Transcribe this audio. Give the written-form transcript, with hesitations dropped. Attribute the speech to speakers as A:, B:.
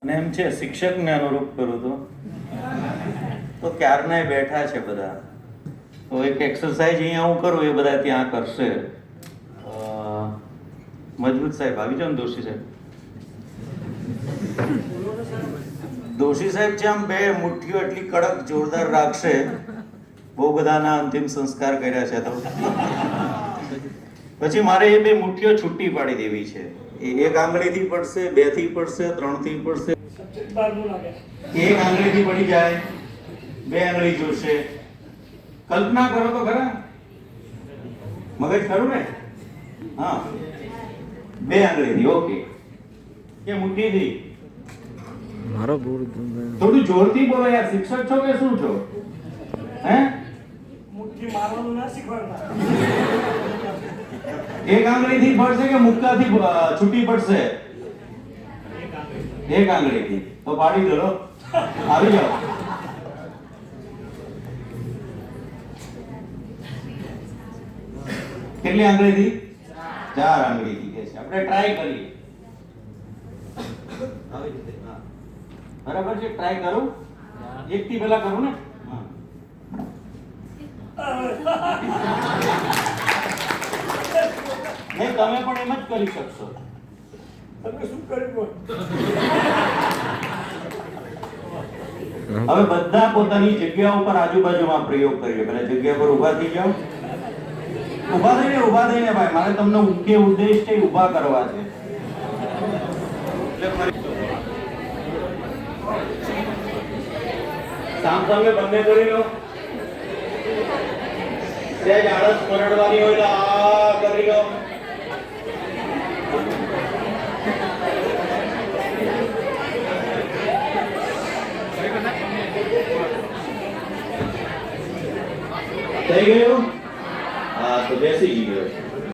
A: અને એમ છે શિક્ષકને અનુરૂપ કરું તો ક્યારનાય બેઠા છે બધા. તો એક એક્સરસાઇઝ અહીંયા હું કરું એ બધા ત્યાં કરશે. મજબૂત સાહેબ આવી જાઓ ને, દોશી સાહેબ. દોશી સાહેબ છે આમ બે મુઠ્ઠીઓ એટલી કડક જોરદાર રાખશે. બહુ બધાના અંતિમ સંસ્કાર કર્યા છે તો પછી મારે એ બે મુઠ્ઠીઓ છૂટી પાડી દેવી છે. એક આંગળીથી પડશે, બે થી પડશે, ત્રણ થી પડશે. એક આંગળીથી પડી જાય, બે આંગળી જોશે. કલ્પના કરો તો ખરા, મગજ ખરું ને? હા, બે આંગળીથી. ઓકે, કે મુઠ્ઠીથી?
B: મારો બોલ
A: થોડું જોરથી બોલો યાર, શિક્ષક છો કે શું છો? હે,
C: મુઠ્ઠી મારવાનું ના શીખવાડતા.
A: એક આંગળીથી પડશે કે મુક્કાથી છૂટી પડશે? એક આંગળીથી. તો પાડી દો, આવી જાઓ. કેટલી આંગળીથી? ચાર આંગળીથી કે છે. આપણે ટ્રાય કરીએ. આવી રીતે. હા, બરાબર છે. ટ્રાય કરું. એક થી પહેલા કરું ને. હા, નહીં, તમે પણ એમ જ કરી શકશો.
C: તમે શું કર્યું?
A: હવે બધા પોતાની જગ્યા ઉપર આજુબાજુમાં પ્રયોગ કરીએ. પહેલા જગ્યા પર ઊભા થઈ જાઓ. ઊભા થઈને ભાઈ, મારે તમને મુખ્ય ઉદ્દેશ છે ઊભા કરવા છે. સામે બંને કરી લો. સહેજ આળસ પરડવાની હોય તો આ કરી લો. થઈ ગયું? હા, તો બેસી ગયો.